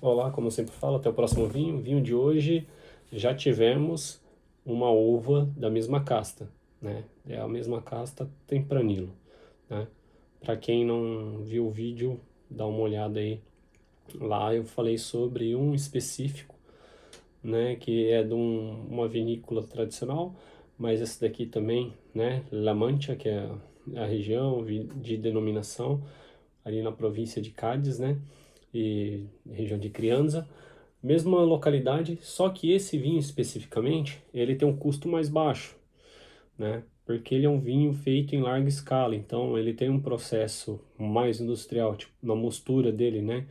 Olá, como eu sempre falo, até o próximo vinho. O vinho de hoje já tivemos uma uva da mesma casta, né? É a mesma casta Tempranillo, né? Para quem não viu o vídeo, dá uma olhada aí. Lá eu falei sobre um específico, né? Que é de uma vinícola tradicional, mas esse daqui também, né? La Mancha, que é a região de denominação ali na província de Cádiz, né? E região de Crianza. Mesma localidade, só que esse vinho especificamente, ele tem um custo mais baixo, né? Porque ele é um vinho feito em larga escala, então ele tem um processo mais industrial, tipo, na mostura dele, né?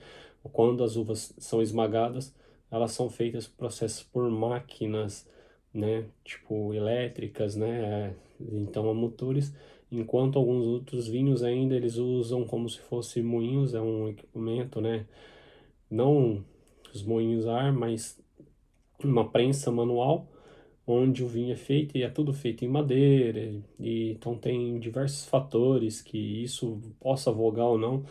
Quando as uvas são esmagadas, elas são feitas processos por máquinas, né? Tipo elétricas, né? Então a motores, enquanto alguns outros vinhos ainda eles usam como se fosse moinhos, é um equipamento, né? Não os moinhos a ar, mas uma prensa manual, onde o vinho é feito e é tudo feito em madeira, e então tem diversos fatores que isso possa vogar ou não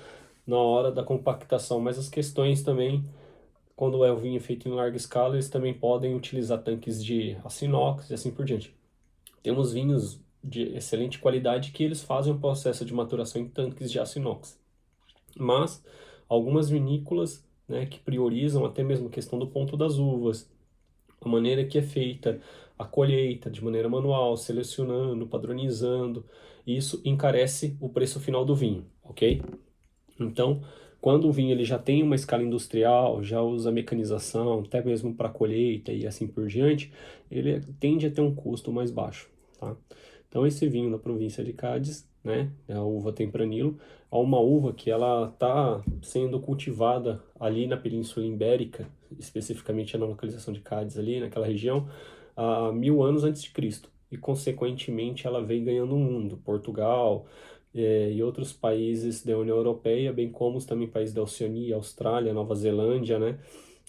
na hora da compactação, mas as questões também, quando é o vinho feito em larga escala, eles também podem utilizar tanques de aço inox e assim por diante. Temos vinhos de excelente qualidade que eles fazem o processo de maturação em tanques de aço inox, mas algumas vinícolas, né, que priorizam até mesmo a questão do ponto das uvas, a maneira que é feita a colheita de maneira manual, selecionando, padronizando, isso encarece o preço final do vinho, ok? Então, quando o vinho ele já tem uma escala industrial, já usa mecanização, até mesmo para colheita e assim por diante, ele tende a ter um custo mais baixo, tá? Então, esse vinho da província de Cádiz, né, é a uva Tempranillo, é uma uva que ela está sendo cultivada ali na Península Ibérica, especificamente na localização de Cádiz ali, naquela região, há 1000 anos antes de Cristo. E, consequentemente, ela vem ganhando o mundo. Portugal, e outros países da União Europeia, bem como também países da Oceania, Austrália, Nova Zelândia, né?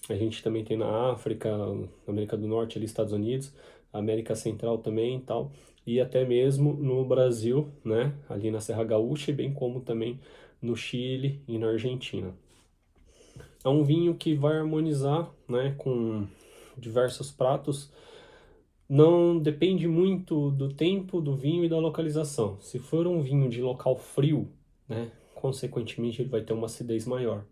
A gente também tem na África, na América do Norte, ali Estados Unidos, América Central também e tal, e até mesmo no Brasil, né? Ali na Serra Gaúcha, e bem como também no Chile e na Argentina. É um vinho que vai harmonizar, né, com diversos pratos. Não depende muito do tempo do vinho e da localização. Se for um vinho de local frio, né, consequentemente ele vai ter uma acidez maior.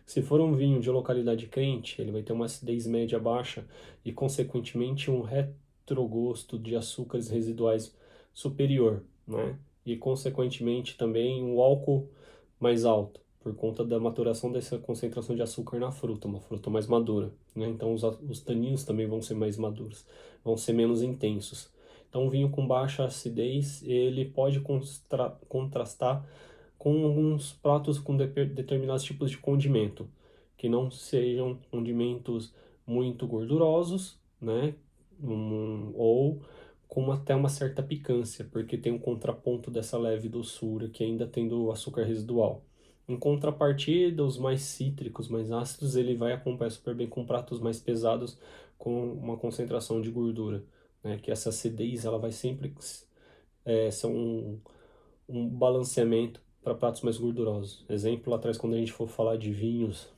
Se for um vinho de localidade quente, ele vai ter uma acidez média baixa e, consequentemente, um retrogosto de açúcares residuais superior, né? E, consequentemente, também um álcool mais alto, por conta da maturação dessa concentração de açúcar na fruta, uma fruta mais madura, né? Então, os taninos também vão ser mais maduros, vão ser menos intensos. Então, um vinho com baixa acidez, ele pode contrastar com alguns pratos com determinados tipos de condimento, que não sejam condimentos muito gordurosos, né? Ou com até uma certa picância, porque tem um contraponto dessa leve doçura que ainda tem do açúcar residual. Em contrapartida, os mais cítricos, mais ácidos, ele vai acompanhar super bem com pratos mais pesados, com uma concentração de gordura, né? Que essa acidez, ela vai sempre ser um balanceamento para pratos mais gordurosos. Exemplo, lá atrás, quando a gente for falar de vinhos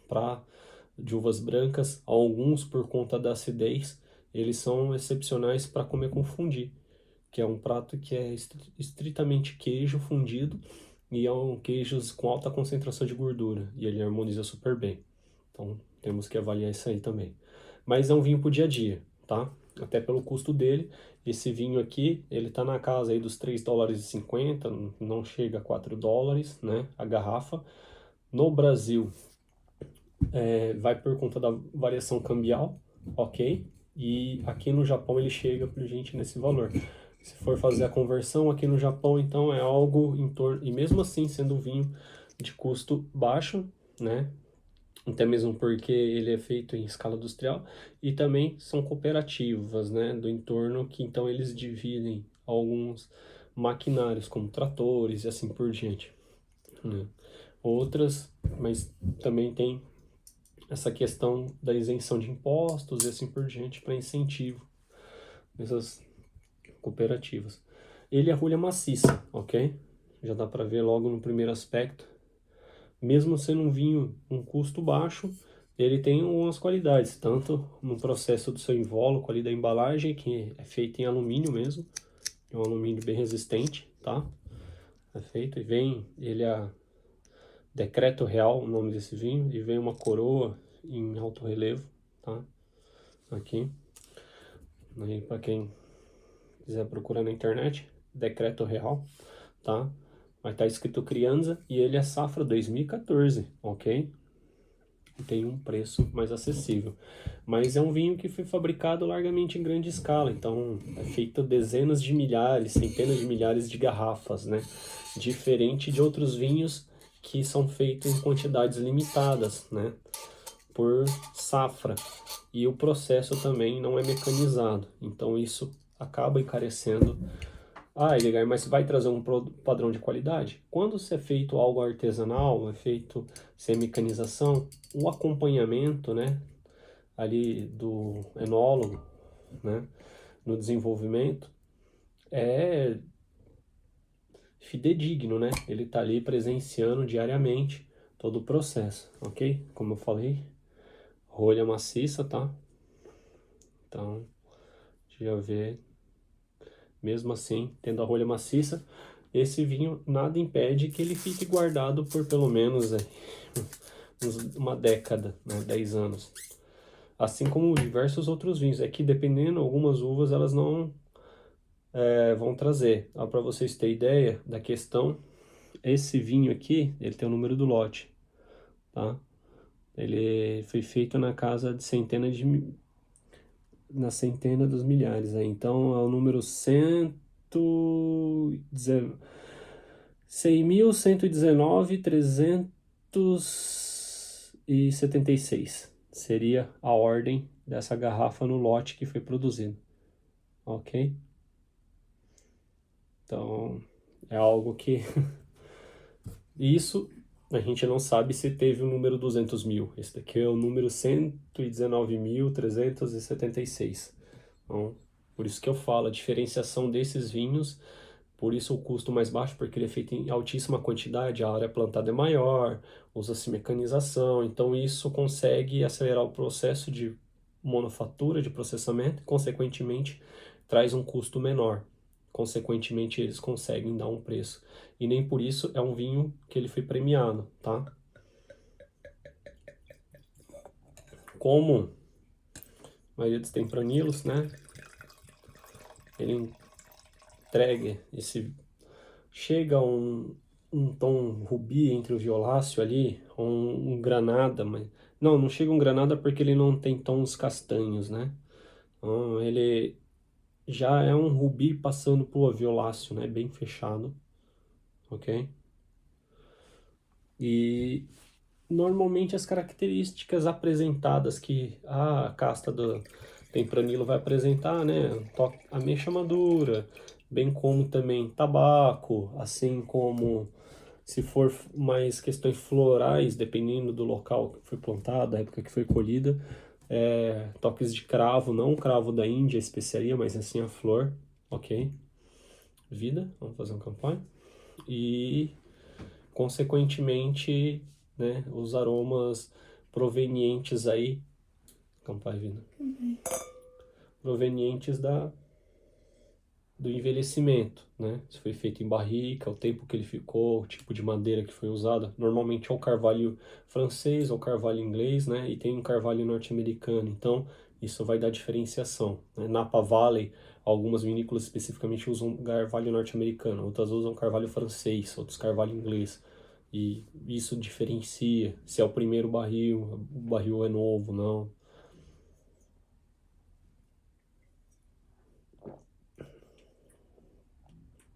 de uvas brancas, alguns, por conta da acidez, eles são excepcionais para comer com fundi, que é um prato que é estritamente queijo fundido e é um queijos com alta concentração de gordura, e ele harmoniza super bem. Então, temos que avaliar isso aí também. Mas é um vinho para o dia a dia, tá? Até pelo custo dele. Esse vinho aqui, ele tá na casa aí dos 3,50 dólares, não chega a 4 dólares, né? A garrafa. No Brasil, vai por conta da variação cambial, ok? E aqui no Japão ele chega pra gente nesse valor. Se for fazer a conversão aqui no Japão, então é algo em torno, e mesmo assim sendo um vinho de custo baixo, né? Até mesmo porque ele é feito em escala industrial, e também são cooperativas, né, do entorno, que então eles dividem alguns maquinários, como tratores e assim por diante, né. Outras, mas também tem essa questão da isenção de impostos e assim por diante para incentivo dessas cooperativas. Ele é rolha maciça, ok? Já dá para ver logo no primeiro aspecto. Mesmo sendo um vinho um custo baixo, ele tem algumas qualidades, tanto no processo do seu invólucro ali da embalagem, que é feito em alumínio mesmo, é um alumínio bem resistente, tá? É feito e vem, ele é Decreto Real, o nome desse vinho, e vem uma coroa em alto relevo, tá? Aqui, aí para quem quiser procurar na internet, Decreto Real, tá? Vai estar escrito Crianza e ele é safra 2014, ok? Tem um preço mais acessível. Mas é um vinho que foi fabricado largamente em grande escala, então é feito dezenas de milhares, centenas de milhares de garrafas, né? Diferente de outros vinhos que são feitos em quantidades limitadas, né? Por safra. E o processo também não é mecanizado, então isso acaba encarecendo. Ah, Edgar, mas vai trazer um padrão de qualidade? Quando se é feito algo artesanal, é feito sem mecanização, o acompanhamento, né, ali do enólogo, né, no desenvolvimento, é fidedigno, né? Ele tá ali presenciando diariamente todo o processo, ok? Como eu falei, rolha maciça, tá? Então, já vê, mesmo assim, tendo a rolha maciça, esse vinho nada impede que ele fique guardado por pelo menos uma década, né, 10 anos. Assim como diversos outros vinhos. É que dependendo, algumas uvas elas não vão trazer. Para vocês terem ideia da questão, esse vinho aqui, ele tem o número do lote, tá? Ele foi feito na casa de centenas de... na centena dos milhares, aí. Então é o número 6.119.376 seria a ordem dessa garrafa no lote que foi produzido, ok? Então é algo que isso a gente não sabe se teve o número 200 mil. Esse daqui é o número 119.376. Então, por isso que eu falo, a diferenciação desses vinhos, por isso o custo mais baixo, porque ele é feito em altíssima quantidade, a área plantada é maior, usa-se mecanização, então isso consegue acelerar o processo de manufatura, de processamento, e, consequentemente, traz um custo menor. Consequentemente, eles conseguem dar um preço. E nem por isso é um vinho que ele foi premiado, tá? Como a maioria dos tempranilos, né? Ele entrega esse... Chega um tom rubi entre o violáceo ali, um granada, mas... Não chega um granada porque ele não tem tons castanhos, né? Então, ele já é um rubi passando pro violáceo, né? Bem fechado, ok? E normalmente as características apresentadas que a casta do Tempranillo vai apresentar, né? Ameixa madura, bem como também tabaco, assim como se for mais questões florais, dependendo do local que foi plantado, da época que foi colhida, toques de cravo, não o cravo da Índia, especiaria, mas assim a flor, ok? Vida, vamos fazer um campanha. E consequentemente, né, os aromas provenientes aí, campanha vida, provenientes do envelhecimento, né? Se foi feito em barrica, o tempo que ele ficou, o tipo de madeira que foi usada. Normalmente é o carvalho francês ou carvalho inglês, né? E tem um carvalho norte-americano. Então, isso vai dar diferenciação, né? Napa Valley, algumas vinícolas especificamente usam carvalho norte-americano, outras usam carvalho francês, outros carvalho inglês. E isso diferencia se é o primeiro barril, o barril é novo, não.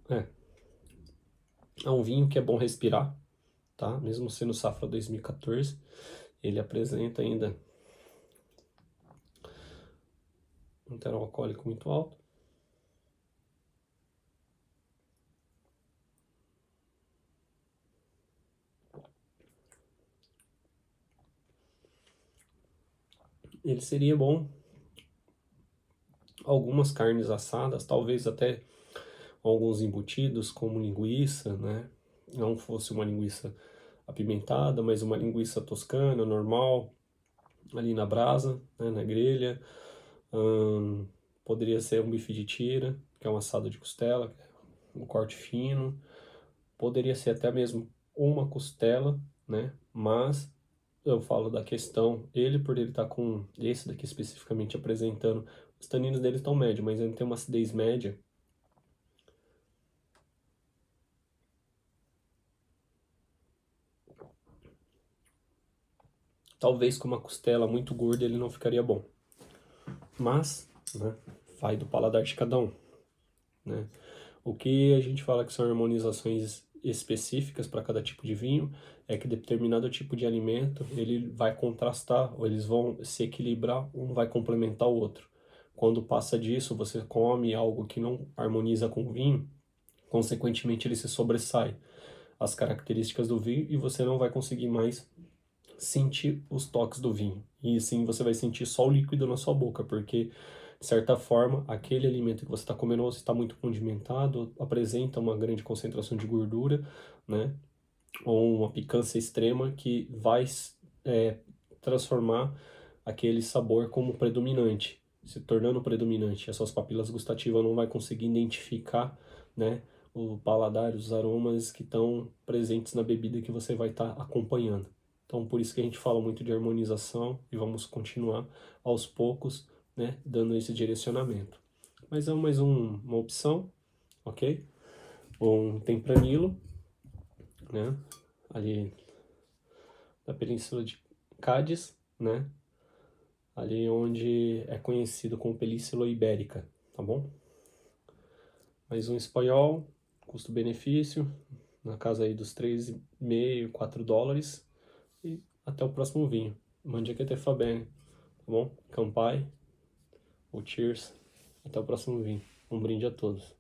É, é um vinho que é bom respirar, tá? Mesmo sendo safra 2014, ele apresenta ainda um teor alcoólico muito alto. Ele seria bom algumas carnes assadas, talvez até alguns embutidos, como linguiça, né? Não fosse uma linguiça apimentada, mas uma linguiça toscana, normal, ali na brasa, né, na grelha. Poderia ser um bife de tira, que é um assado de costela, um corte fino. Poderia ser até mesmo uma costela, né? Mas eu falo da questão, ele por ele estar com esse daqui especificamente apresentando, os taninos dele estão médio, mas ele tem uma acidez média. Talvez com uma costela muito gorda ele não ficaria bom. Mas, né, vai do paladar de cada um, né? O que a gente fala que são harmonizações específicas para cada tipo de vinho é que determinado tipo de alimento ele vai contrastar, ou eles vão se equilibrar, um vai complementar o outro. Quando passa disso, você come algo que não harmoniza com o vinho, consequentemente ele se sobressai as características do vinho e você não vai conseguir mais sentir os toques do vinho. E sim, você vai sentir só o líquido na sua boca, porque de certa forma, aquele alimento que você está comendo ou está muito condimentado, apresenta uma grande concentração de gordura, né? Ou uma picância extrema que vai é, transformar aquele sabor como predominante, se tornando predominante. As suas papilas gustativas não vai conseguir identificar, né? O paladar, os aromas que estão presentes na bebida que você vai estar acompanhando. Então, por isso que a gente fala muito de harmonização e vamos continuar aos poucos, né, dando esse direcionamento. Mas é mais uma opção, ok? Um tempranilo, né, ali da Península de Cádiz, né, ali onde é conhecido como Península Ibérica, tá bom? Mais um espanhol, custo-benefício, na casa aí dos 3,5, $4. E até o próximo vinho. Mangia que te fa bene, tá bom? Campai, ou cheers. Até o próximo vinho. Um brinde a todos.